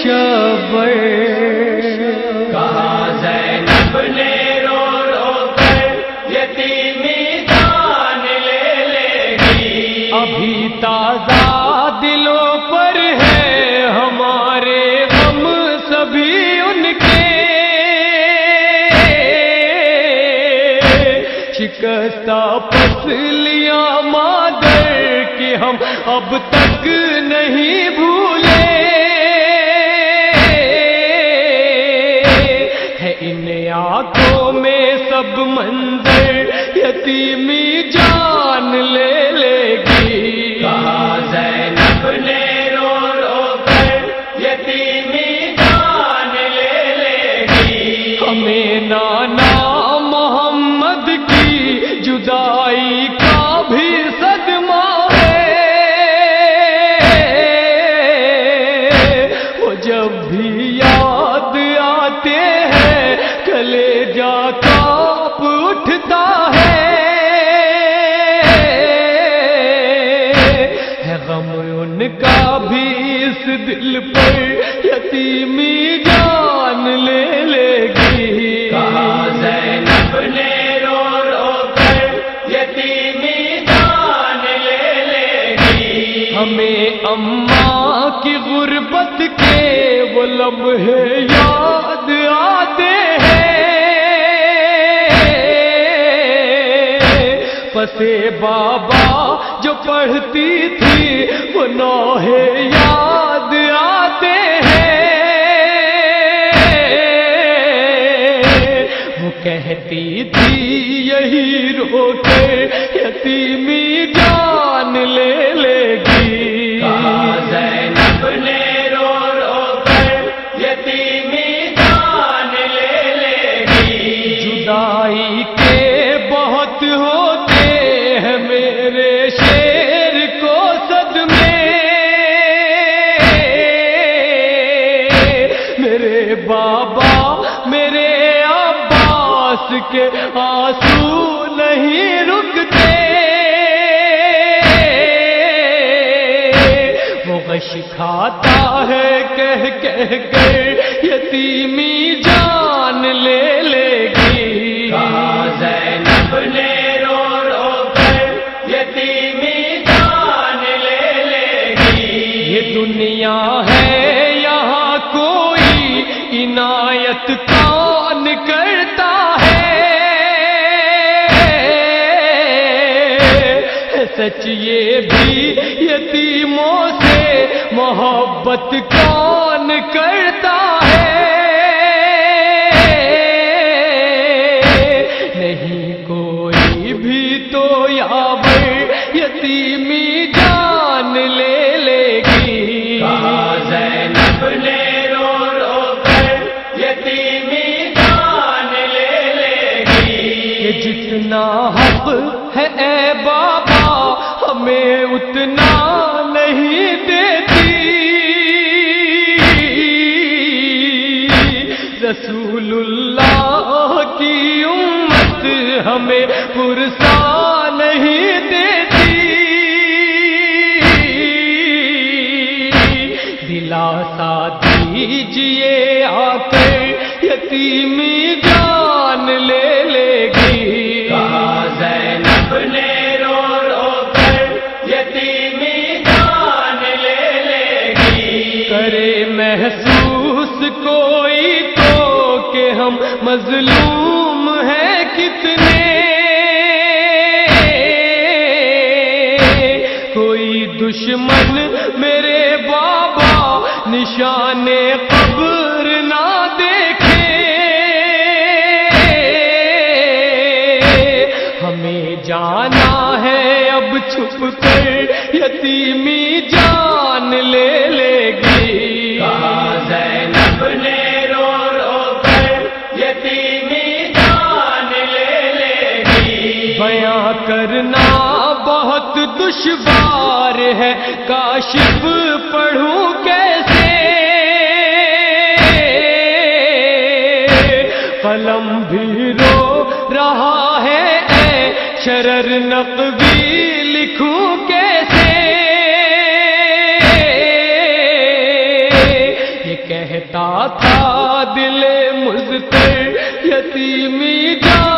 شبر کہاں زینب نے رو رو کر یتیمی جان لے لے گی، ابھی تازہ دلوں پر ہے ہمارے غم سبھی ان کے، شکستہ پسلیاں مادر کی ہم اب تک نہیں بھولے، ہے ان آنکھوں میں سب منظر یتیمی جان لے لے گی، کہاں زینب نے رو رو کر یتیمی جان لے لے گی، ہمیں نانا محمد کی جدائی کا بھی صدمہ ہے، وہ جب بھی یاد آتے ہیں کلیجہ کانپ اٹھتا ہے غم ان کا بھی اس دل پر یتیمی جان لے لے گی، کہاں زینب نے رو رو کر یتیمی جان لے لے گی، ہمیں اماں کی غربت کے وہ لمحے یاد آتے ہیں، پسے بابا جو پڑھتی تھی وہ نوحے یاد آتے ہیں، وہ کہتی تھی یہی رو کے یتیمی جان لے لے گی، کہاں زینب نے رو رو کر یتیمی جان لے لے گی، جدائی کے بہت ہوتے ہیں میرے شیر کو صدمے، میرے بابا میرے عباس کے آنسو نہیں رکتے، وہ غش کھاتا ہے کہہ کہہ کر یتیمی جان لے لے گی، کہاں زینب نے رو رو کر یتیمی جان لے لے گی، یہ دنیا ہے یہاں کوئی عنایت کون کرتا ہے، سچ یہ بھی یتیموں سے محبت کون کرتا ہے، نہیں کوئی بھی تو یاور یتیمی جان لے لے گی، کہاں زینب نے رو رو کر یتیمی جان لے لے گی، کہ جتنا حق ہے اے بابا ہمیں اتنا نہیں دیتی، رسول اللہ کی امت ہمیں پرسا نہیں دیتی، دلاسا دیجئے آ کر یتیمی جان لے لے گی، کہاں زینب نے رو رو کر یتیمی جان لے لے گی، کرے محسوس کوئی تو کہ ہم مظلوم ہیں کتنے، کوئی دشمن میرے بابا نشان قبر نہ دیکھے، ہمیں جانا ہے اب چھپ کر یتیمی جان لے لے گی، کہاں زینب نے رو رو کر یتیمی جان لے لے گی، بیاں کرنا بہت دشوار ہے کاشف پڑھوں کیسے، قلم بھی رو رہا ہے اے شرر نقوی لکھوں کیسے، کہتا تھا دل مضطر یتیمی جان